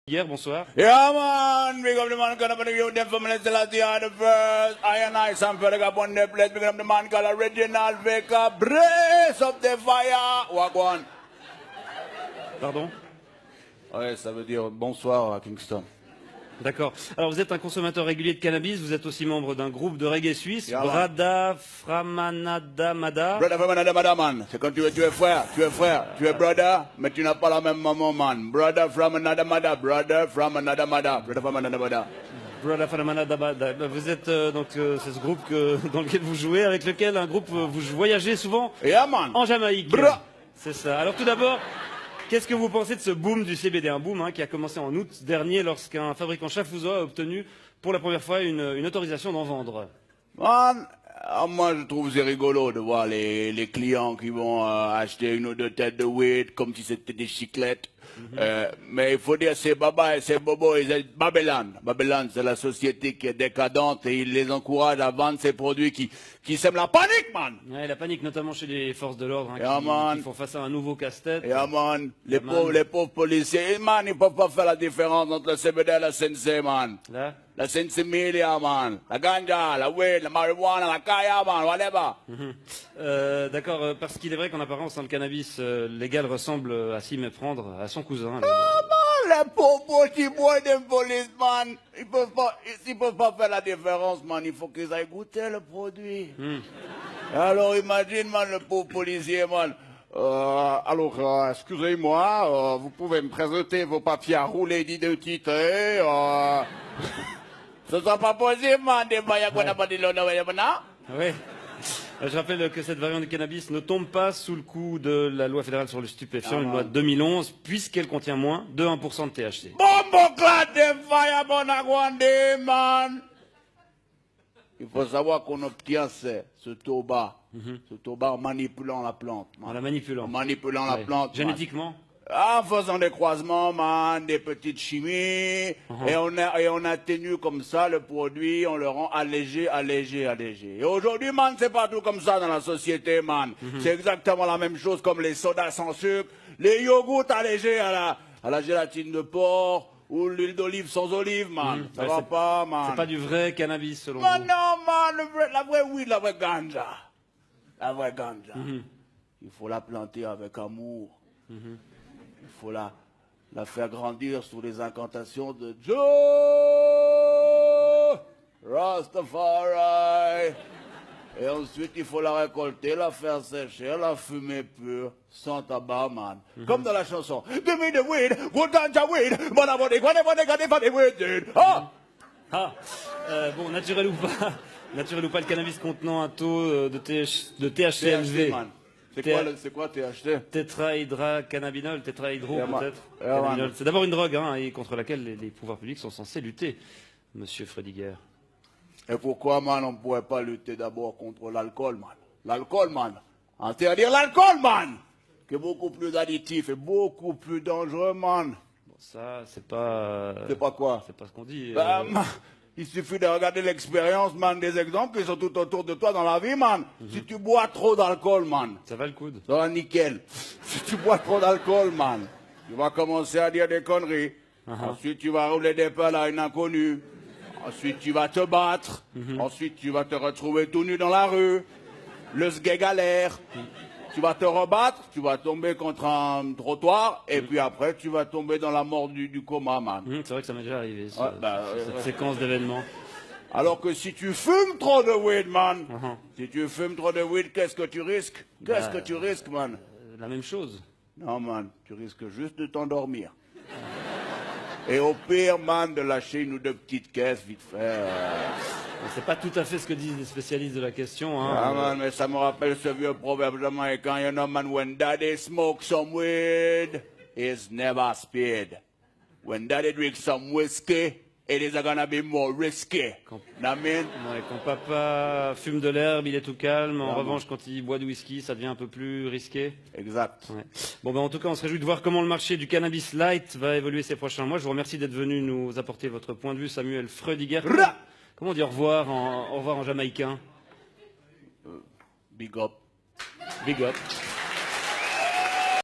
Hier, bonsoir. Yeah, man. Big up the man called the youth, them from the Celestia are the first. I and I, some fella got one day place. Big up the man called Original Baker. Brace up the fire. Walk on. Pardon? Ouais, ça veut dire bonsoir à Kingston. D'accord. Alors, vous êtes un consommateur régulier de cannabis, vous êtes aussi membre d'un groupe de reggae suisse, Yeah, Brada Framanada Mada. Brother Framanada Mada, man. C'est quand tu es frère, tu es brother, mais tu n'as pas la même maman, man. Brother Framanada Mada, brother Framanada Mada, brother Framanada Mada. Brada Framanada Mada. Vous êtes c'est ce groupe dans lequel vous jouez, avec lequel vous voyagez souvent Yeah, man. en Jamaïque. Bra. C'est ça. Alors tout d'abord, qu'est-ce que vous pensez de ce boom du CBD? Un boom qui a commencé en août dernier lorsqu'un fabricant Chafuzo a obtenu pour la première fois une autorisation d'en vendre. Man, moi je trouve c'est rigolo de voir les clients qui vont acheter une ou deux têtes de weed comme si c'était des chiclettes. Mais il faut dire c'est Baba et c'est Bobo et c'est Babylone. Babylone c'est la société qui est décadente et il les encourage à vendre ces produits qui sèment la panique, man. Ouais, la panique notamment chez les forces de l'ordre qui font face à un nouveau casse-tête. Yeah, man. Les pauvres policiers, man, ils peuvent pas faire la différence entre le CBD et la CNC, man. Là? La CNC Media, man. La ganja, la weed, la marijuana, la kaya, man, whatever. D'accord, parce qu'il est vrai qu'en apparence, le cannabis légal ressemble à s'y méprendre à son cousin. Les pauvres petits boys de police, man. Ils peuvent pas faire la différence, man. Il faut qu'ils aillent goûter le produit. Alors imagine, man, le pauvre policier, man. Alors, excusez-moi, vous pouvez me présenter vos papiers à rouler d'identité. Ce sera pas possible, man. Oui. Je rappelle que cette variante de cannabis ne tombe pas sous le coup de la loi fédérale sur le stupéfiant, une loi de 2011, puisqu'elle contient moins de 1% de THC. Bombo clad de fire, bonagwande, man. Il faut savoir qu'on obtient ce tabac en manipulant la plante. Man. En la manipulant. En manipulant la plante. Génétiquement. En faisant des croisements, man, des petites chimies, et on atténue comme ça le produit, on le rend allégé. Et aujourd'hui, man, c'est partout comme ça dans la société, man. C'est exactement la même chose comme les sodas sans sucre, les yogourts allégés à la gélatine de porc, ou l'huile d'olive sans olive, man. Ça va pas, man. C'est pas du vrai cannabis, selon Man, vous. non, man, la vraie weed, la vraie ganja. La vraie ganja. Il faut la planter avec amour. Il faut la faire grandir sous les incantations de Joe Rastafari. Et ensuite, il faut la récolter, la faire sécher, la fumer pure, sans tabac, man. Comme dans la chanson. Give me the weed, good ganja weed, but I want it, whatever they got it for the weed, dude. Bon, naturel ou pas, le cannabis contenant un taux de THC élevé. C'est quoi THC? Tétrahydrocannabinol, tétrahydro peut-être. Yeah, c'est d'abord une drogue et contre laquelle les pouvoirs publics sont censés lutter, monsieur Frediger. Et pourquoi, man, on ne pourrait pas lutter d'abord contre l'alcool, man? L'alcool, man. Interdire l'alcool, man! Qui est beaucoup plus additif et beaucoup plus dangereux, man. Bon, ça, c'est pas... C'est pas quoi? C'est pas ce qu'on dit. Il suffit de regarder l'expérience, man, des exemples qui sont tout autour de toi dans la vie, man. Si tu bois trop d'alcool, man. Ça va le coude. Ça va nickel. Si tu bois trop d'alcool, man, tu vas commencer à dire des conneries. Ensuite, tu vas rouler des pelles à une inconnue. Ensuite, tu vas te battre. Ensuite, tu vas te retrouver tout nu dans la rue. Le sgay galère. Tu vas te rebattre, tu vas tomber contre un trottoir, et puis après, tu vas tomber dans la mort du coma, man. C'est vrai que ça m'est déjà arrivé, cette séquence d'événements. Alors que si tu fumes trop de weed, man, si tu fumes trop de weed, qu'est-ce que tu risques? Qu'est-ce que tu risques, man? La même chose. Non, man, tu risques juste de t'endormir. Et au pire, man, de lâcher une ou deux petites caisses, vite fait. C'est pas tout à fait ce que disent les spécialistes de la question. Man, mais ça me rappelle ce vieux proverbe jamaïcain, you know, man, when daddy smokes some weed, he's never spared. When daddy drinks some whiskey, it is gonna be more risky. Quand papa fume de l'herbe, il est tout calme. En revanche, quand il boit du whisky, ça devient un peu plus risqué. Exact. Ouais. Bon, en tout cas, on se réjouit de voir comment le marché du cannabis light va évoluer ces prochains mois. Je vous remercie d'être venu nous apporter votre point de vue, Samuel Frediger. Comment on dit au revoir en jamaïcain? Big up. Big up.